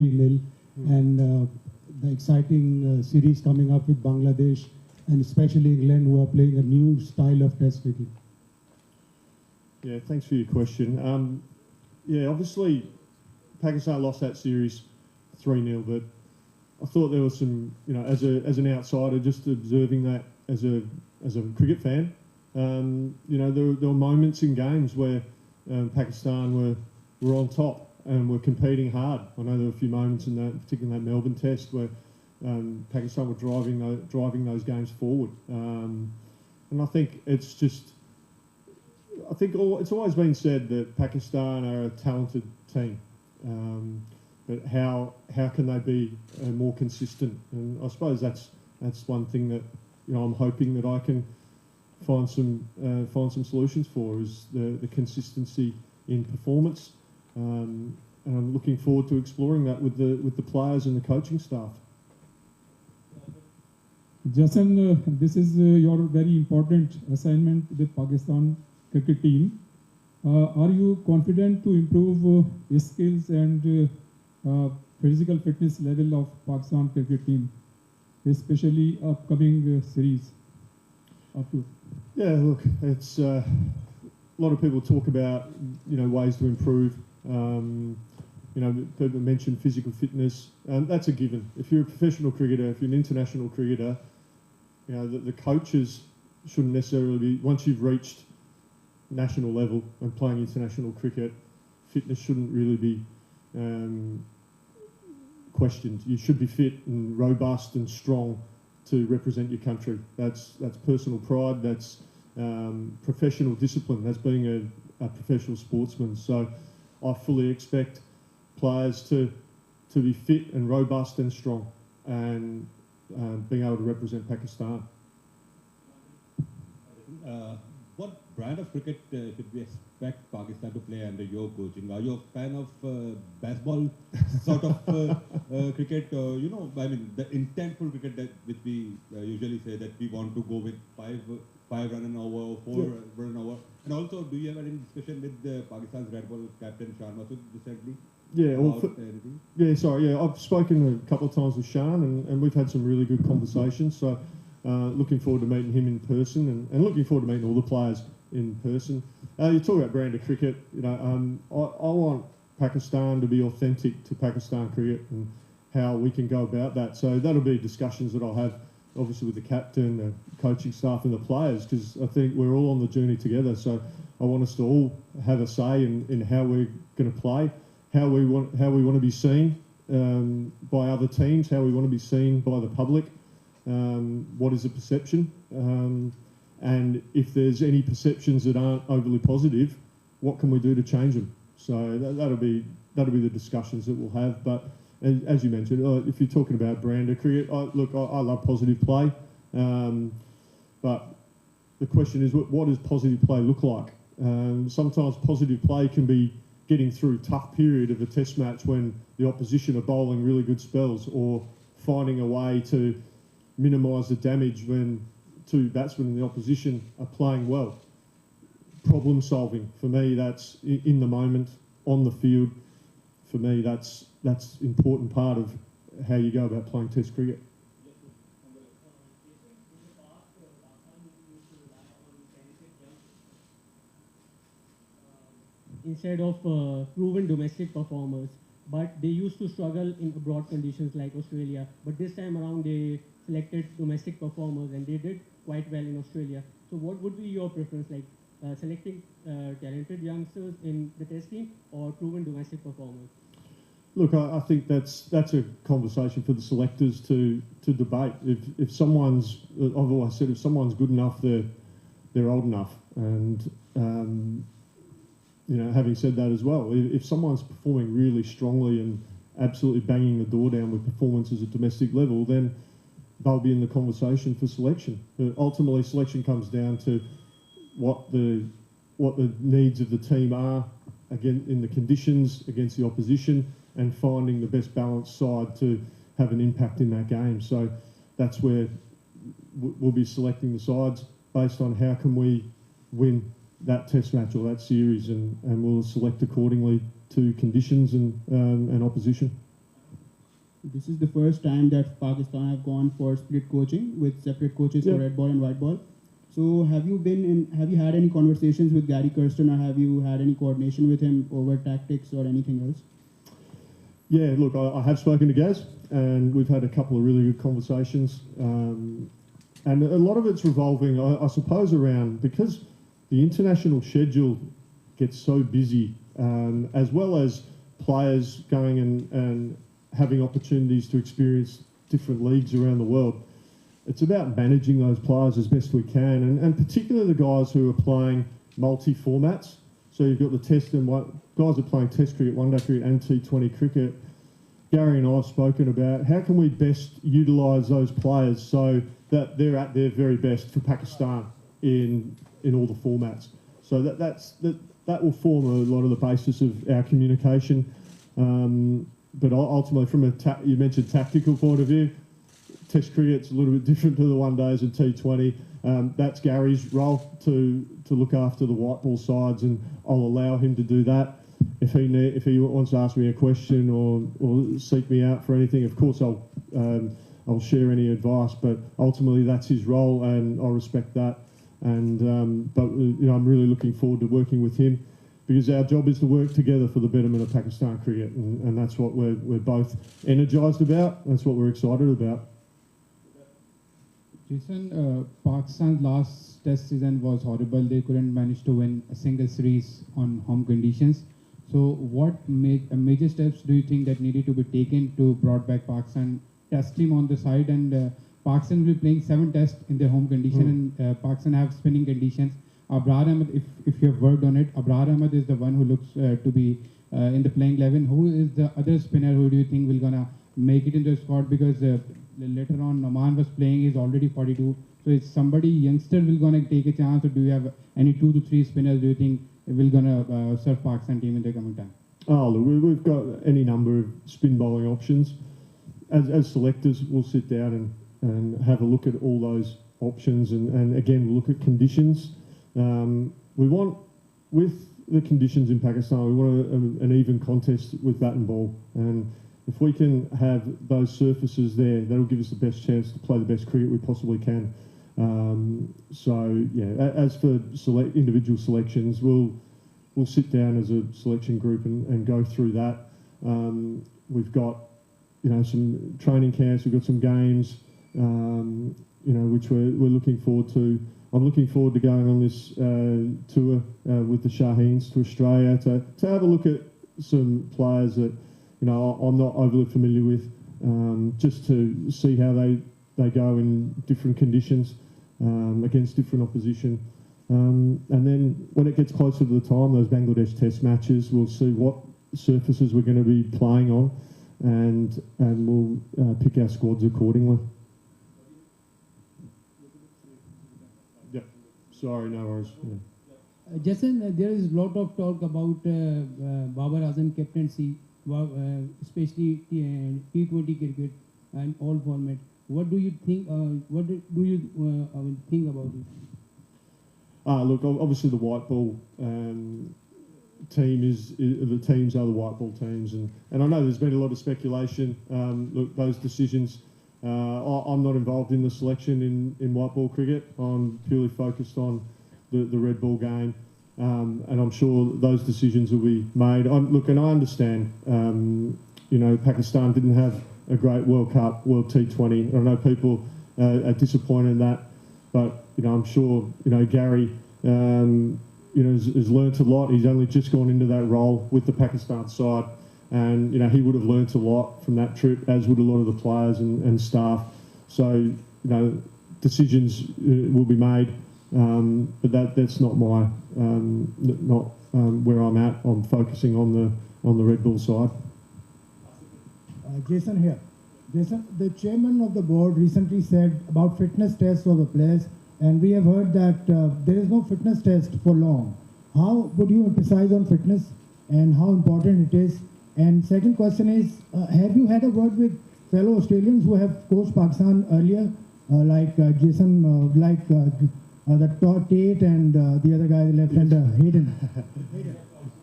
3-0, and the exciting series coming up with Bangladesh, and especially England, who are playing a new style of Test cricket. Yeah, thanks for your question. Yeah, obviously Pakistan lost that series 3-0, but I thought there was some, as an outsider, just observing that as a cricket fan, there were moments in games where Pakistan were on top and were competing hard. I know there were a few moments in that, particularly in that Melbourne Test, where Pakistan were driving those games forward. And I think it's always been said that Pakistan are a talented team, but how can they be more consistent? And I suppose that's one thing that I'm hoping that I can find some solutions for, is the consistency in performance. And I'm looking forward to exploring that with the players and the coaching staff. Jason, this is your very important assignment with Pakistan cricket team. Are you confident to improve skills and physical fitness level of Pakistan cricket team, especially upcoming series? Yeah, look, it's a lot of people talk about ways to improve. People mention physical fitness, and that's a given. If you're a professional cricketer, if you're an international cricketer, the coaches shouldn't necessarily be, once you've reached national level and playing international cricket, fitness shouldn't really be questioned. You should be fit and robust and strong to represent your country. That's personal pride, that's professional discipline, that's being a professional sportsman. So I fully expect players to be fit and robust and strong, and being able to represent Pakistan. What brand of cricket should we expect Pakistan to play under your coaching? Are you a fan of baseball sort of cricket? I mean, the intentful cricket which we usually say that we want to go with five run and over, four run over. And also, do you have any discussion with Pakistan's red ball captain Shan Masood recently? I've spoken a couple of times with Shan, and we've had some really good conversations. So looking forward to meeting him in person, and looking forward to meeting all the players in person. You talk about brand of cricket. I want Pakistan to be authentic to Pakistan cricket and how we can go about that. So that'll be discussions that I'll have, obviously, with the captain, the coaching staff, and the players, because I think we're all on the journey together. So I want us to all have a say in how we're going to play, how we want to be seen by other teams, how we want to be seen by the public. What is the perception? And if there's any perceptions that aren't overly positive, what can we do to change them? So that'll be the discussions that we'll have. But as you mentioned, if you're talking about brand of cricket, I love positive play. But the question is, what does positive play look like? Sometimes positive play can be getting through a tough period of a test match when the opposition are bowling really good spells, or finding a way to minimise the damage when two batsmen in the opposition are playing well. Problem solving, for me, that's in the moment, on the field. For me, that's important part of how you go about playing Test cricket. Instead of proven domestic performers, but they used to struggle in abroad conditions like Australia. But this time around, they selected domestic performers, and they did quite well in Australia. So what would be your preference, like selecting talented youngsters in the Test team or proven domestic performers? Look, I think that's a conversation for the selectors to debate. If someone's, I've always said, if someone's good enough, they're old enough. And having said that as well, if someone's performing really strongly and absolutely banging the door down with performances at domestic level, then they'll be in the conversation for selection. But ultimately, selection comes down to what the needs of the team are, again, in the conditions against the opposition, and finding the best balanced side to have an impact in that game. So that's where we'll be selecting the sides based on how can we win that test match or that series, and we'll select accordingly to conditions and opposition. This is the first time that Pakistan have gone for split coaching with separate coaches for red ball and white ball. So have you had any conversations with Gary Kirsten, or have you had any coordination with him over tactics or anything else? Yeah, look, I have spoken to Gaz, and we've had a couple of really good conversations. And a lot of it's revolving, I suppose, around, because the international schedule gets so busy, as well as players going and having opportunities to experience different leagues around the world. It's about managing those players as best we can, and particularly the guys who are playing multi-formats. So you've got the test and guys are playing test cricket, one-day cricket and T20 cricket. Gary and I have spoken about how can we best utilise those players so that they're at their very best for Pakistan in all the formats. So that will form a lot of the basis of our communication. But ultimately, from you mentioned tactical point of view, Test cricket's a little bit different to the one days and T20. That's Gary's role to look after the white ball sides, and I'll allow him to do that. If he wants to ask me a question or seek me out for anything, of course I'll share any advice. But ultimately, that's his role, and I respect that. And but I'm really looking forward to working with him, because our job is to work together for the betterment of Pakistan cricket, and that's what we're both energised about. That's what we're excited about. Jason, Pakistan's last test season was horrible. They couldn't manage to win a single series on home conditions. So what major steps do you think that needed to be taken to brought back Pakistan test team on the side? And Pakistan will be playing 7 tests in their home condition, and Pakistan have spinning conditions. Abrar Ahmed, if you have worked on it, Abrar Ahmed is the one who looks to be in the playing 11. Who is the other spinner who do you think will gonna make it into the squad? Because later on, Noman was playing, he's already 42. So is somebody youngster will gonna take a chance, or do you have any 2 to 3 spinners do you think will gonna serve Pakistan team in the coming time? Oh, look, we've got any number of spin bowling options. As selectors, we'll sit down and have a look at all those options, and again, we'll look at conditions. We want, with the conditions in Pakistan, we want an even contest with bat and ball, and if we can have those surfaces there, that'll give us the best chance to play the best cricket we possibly can. So yeah, as for individual selections, we'll sit down as a selection group and go through that. We've got some training camps, we've got some games, which we're looking forward to. I'm looking forward to going on this tour with the Shaheens to Australia to have a look at some players that I'm not overly familiar with, just to see how they go in different conditions against different opposition. And then when it gets closer to the time, those Bangladesh Test matches, we'll see what surfaces we're going to be playing on, and we'll pick our squads accordingly. Yep. Sorry, no worries. Yeah. Jason, there is a lot of talk about Babar Azam captaincy, especially T20 cricket and all formats. What do you think? What do you think about it? Look, obviously the white ball team the teams are the white ball teams, and I know there's been a lot of speculation. Look, those decisions. I'm not involved in the selection in white ball cricket. I'm purely focused on the red ball game, and I'm sure those decisions will be made. Look, and I understand. Pakistan didn't have a great World Cup, World T20. I know people are disappointed in that, but I'm sure Gary has learnt a lot. He's only just gone into that role with the Pakistan side, and he would have learnt a lot from that trip, as would a lot of the players and staff. So decisions will be made, but that's not my where I'm at. I'm focusing on the red ball side. Jason here. Jason, the chairman of the board recently said about fitness tests for the players, and we have heard that there is no fitness test for long. How would you emphasize on fitness and how important it is? And second question is, have you had a word with fellow Australians who have coached Pakistan earlier, like Jason, the Tate and the other guy, the left-hander, Hayden?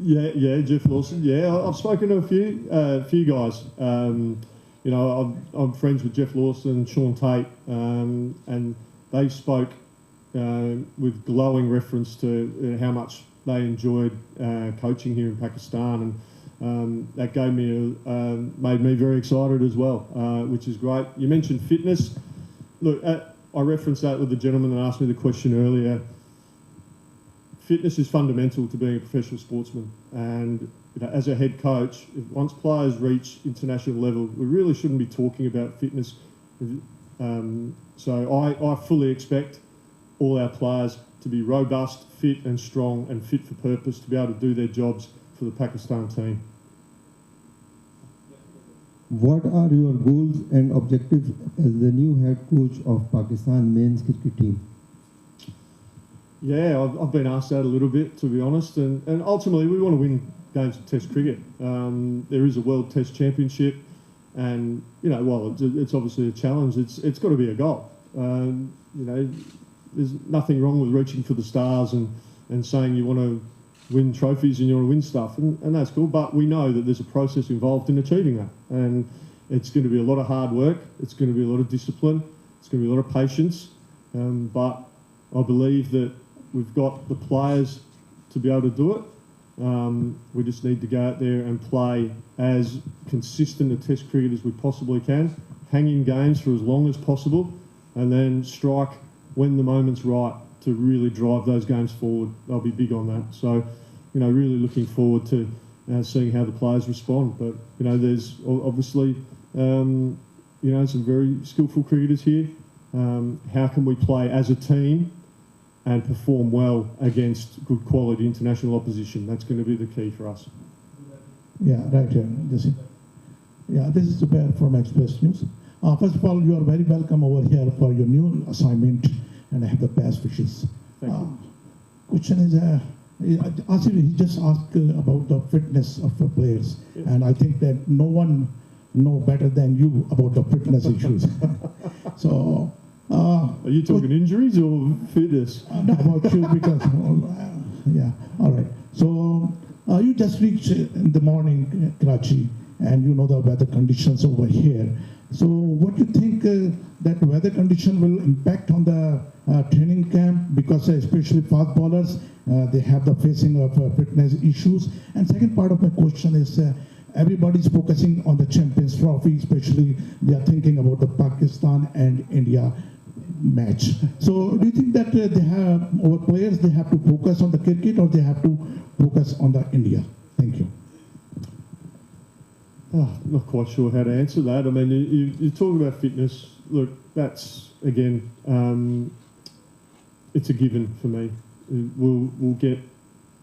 Yeah, Jeff Lawson. Yeah, I've spoken to a few guys. you know, I'm friends with Jeff Lawson, Sean Tate, and they spoke with glowing reference to how much they enjoyed coaching here in Pakistan, and that gave me made me very excited as well, which is great. You mentioned fitness. Look, I referenced that with the gentleman that asked me the question earlier. Fitness is fundamental to being a professional sportsman, and you know, as a head coach, once players reach international level, we really shouldn't be talking about fitness. So I fully expect all our players to be robust, fit and strong and fit for purpose to be able to do their jobs for the Pakistan team. What are your goals and objectives as the new head coach of Pakistan men's cricket team? Yeah, I've been asked that a little bit, to be honest, and ultimately we want to win games of Test cricket. There is a World Test Championship, and you know, while it's obviously a challenge, it's got to be a goal. You know, there's nothing wrong with reaching for the stars and saying you want to win trophies and you want to win stuff, and that's cool. But we know that there's a process involved in achieving that, and it's going to be a lot of hard work. It's going to be a lot of discipline. It's going to be a lot of patience. But I believe that we've got the players to be able to do it. We just need to go out there and play as consistent a Test cricket as we possibly can, hang in games for as long as possible, and then strike when the moment's right to really drive those games forward. They'll be big on that. So, you know, really looking forward to seeing how the players respond. But, you know, there's obviously, you know, some very skillful cricketers here. How can we play as a team and perform well against good quality international opposition? That's going to be the key for us. Yeah, right here. Yeah, this is Zubair from Express News. First of all, you are very welcome over here for your new assignment, and I have the best wishes. Thank you. Question is, Asif, he just asked about the fitness of the players, and I think that no one know better than you about the fitness issues. So, are you talking injuries or fitness? Not about you because, yeah, all right. So, you just reached in the morning Karachi, and you know the weather conditions over here. So, what do you think that weather condition will impact on the training camp? Because especially fast bowlers, they have the facing of fitness issues. And second part of my question is, everybody's focusing on the Champions Trophy, especially they are thinking about the Pakistan and India match. So do you think that they have, our players, they have to focus on the cricket or they have to focus on the India? Thank you. Not quite sure how to answer that. I mean, you talk about fitness. Look, that's, again, it's a given for me. We'll get,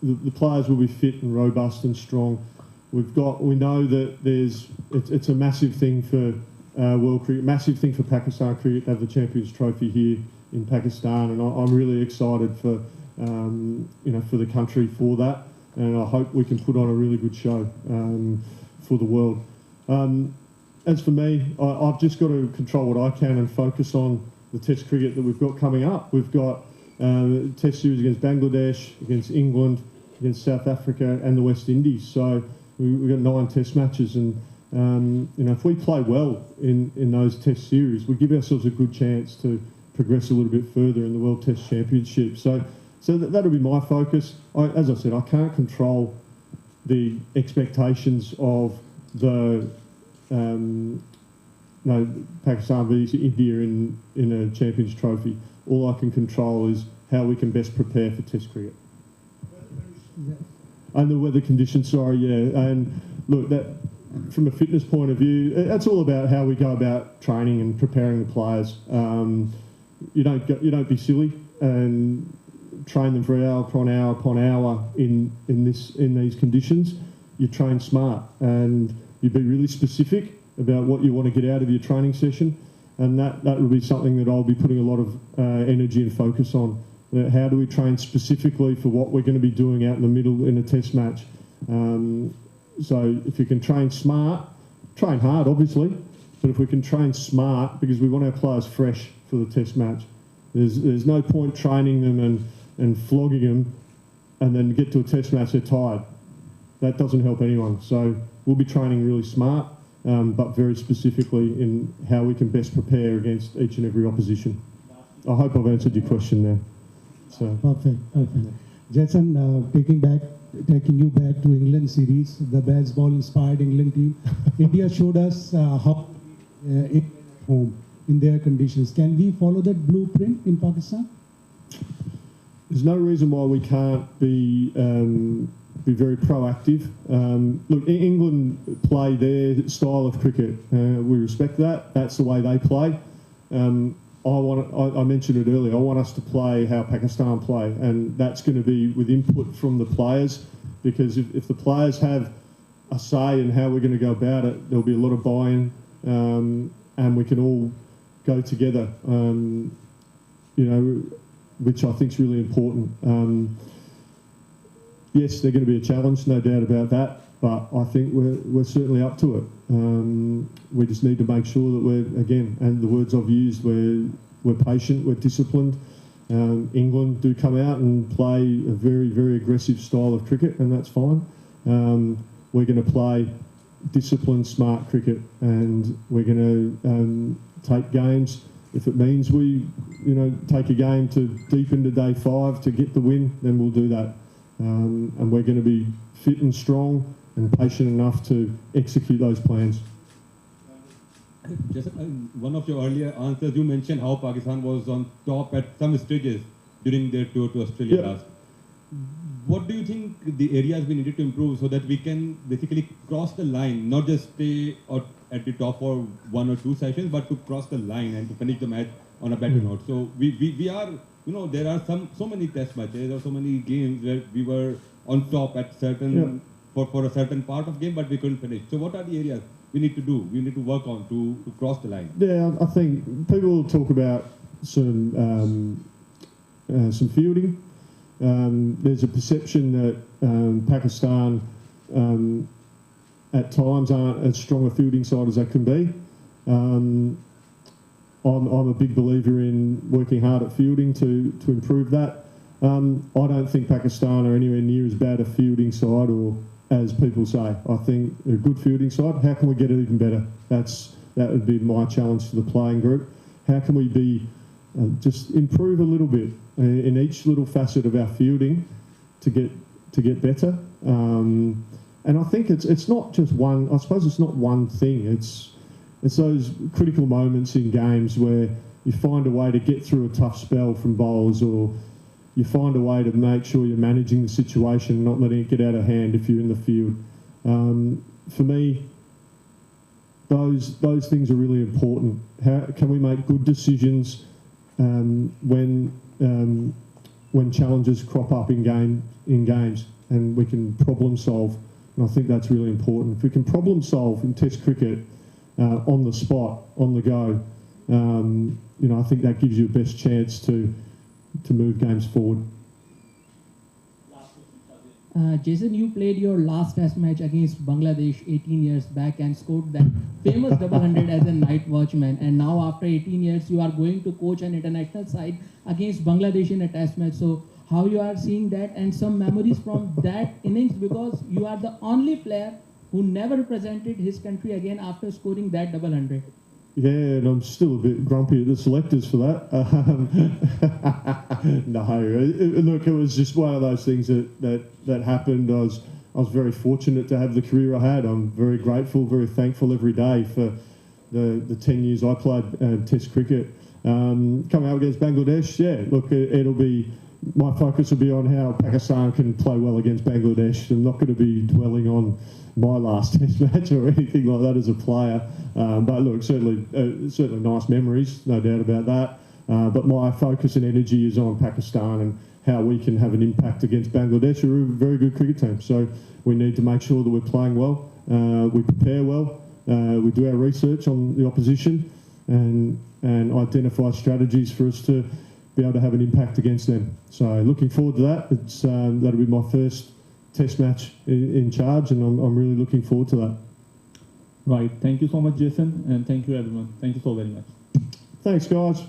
the players will be fit and robust and strong. We know that it's a massive thing for world cricket, massive thing for Pakistan cricket to have the Champions Trophy here in Pakistan, and I'm really excited for you know, for the country for that, and I hope we can put on a really good show for the world. As for me, I've just got to control what I can and focus on the Test cricket that we've got coming up. We've got Test series against Bangladesh, against England, against South Africa, and the West Indies. So we've got 9 Test matches, and you know, if we play well in those Test series, we give ourselves a good chance to progress a little bit further in the World Test Championship. So that'll be my focus. As I said, I can't control the expectations of the Pakistan versus India in a Champions Trophy. All I can control is how we can best prepare for Test cricket. And the weather conditions, sorry, yeah. And look, that from a fitness point of view, that's all about how we go about training and preparing the players. You don't be silly and train them for hour upon hour upon hour in these conditions. You train smart and you be really specific about what you want to get out of your training session, and that will be something that I'll be putting a lot of energy and focus on. How do we train specifically for what we're going to be doing out in the middle in a Test match? So if you can train smart, train hard obviously, but if we can train smart, because we want our players fresh for the Test match. There's no point training them and flogging them and then get to a Test match they're tired. That doesn't help anyone. So we'll be training really smart, but very specifically in how we can best prepare against each and every opposition. I hope I've answered your question there. So. Perfect. Jason, taking you back to England series, the baseball-inspired England team. India showed us how at home in their conditions. Can we follow that blueprint in Pakistan? There's no reason why we can't be very proactive. Look, England play their style of cricket. We respect that. That's the way they play. I mentioned it earlier. I want us to play how Pakistan play, and that's going to be with input from the players. Because if the players have a say in how we're going to go about it, there'll be a lot of buy-in, and we can all go together. Which I think is really important. Yes, they're going to be a challenge, no doubt about that, but I think we're certainly up to it. We just need to make sure that we're, again, and the words I've used, we're patient, we're disciplined. England do come out and play a very, very aggressive style of cricket, and that's fine. We're going to play disciplined, smart cricket, and we're going to take games. If it means we, take a game to deep into day 5 to get the win, then we'll do that. And we're going to be fit and strong and patient enough to execute those plans. Just one of your earlier answers, you mentioned how Pakistan was on top at some stages during their tour to Australia last. What do you think the areas we needed to improve so that we can basically cross the line, not just stay at the top for 1 or 2 sessions, but to cross the line and to finish the match on a better note? So we are, there are so many test matches or so many games where we were on top at certain for a certain part of game, but we couldn't finish. So what are the areas we need to do? We need to work on to cross the line. Yeah, I think people will talk about some fielding. There's a perception that Pakistan at times aren't as strong a fielding side as they can be. I'm a big believer in working hard at fielding to improve that. I don't think Pakistan are anywhere near as bad a fielding side or as people say. I think a good fielding side. How can we get it even better? That would be my challenge to the playing group. How can we be just improve a little bit in each little facet of our fielding to get better? And I think it's not just one. I suppose it's not one thing. It's those critical moments in games where you find a way to get through a tough spell from bowlers, or you find a way to make sure you're managing the situation, not letting it get out of hand if you're in the field. For me, those things are really important. How can we make good decisions when challenges crop up in games, and we can problem solve? And I think that's really important. If we can problem solve in Test cricket on the spot, on the go, I think that gives you the best chance to move games forward. Jason, you played your last test match against Bangladesh 18 years back and scored that famous double 100 as a night watchman. And now after 18 years, you are going to coach an international side against Bangladesh in a test match. So how you are seeing that, and some memories from that innings, because you are the only player who never represented his country again after scoring that double 100. Yeah, and I'm still a bit grumpy at the selectors for that. No, look, it was just one of those things that happened. I was very fortunate to have the career I had. I'm very grateful, very thankful every day for the 10 years I played Test cricket. Coming out against Bangladesh, look, my focus will be on how Pakistan can play well against Bangladesh. I'm not going to be dwelling on my last Test match or anything like that as a player. But look, certainly nice memories, no doubt about that. But my focus and energy is on Pakistan and how we can have an impact against Bangladesh, who are a very good cricket team. So we need to make sure that we're playing well, we prepare well, we do our research on the opposition, and identify strategies for us to be able to have an impact against them. So looking forward to that. That'll be my first Test match in charge, and I'm really looking forward to that. Right. Thank you so much, Jason, and thank you, everyone. Thank you so very much. Thanks, guys.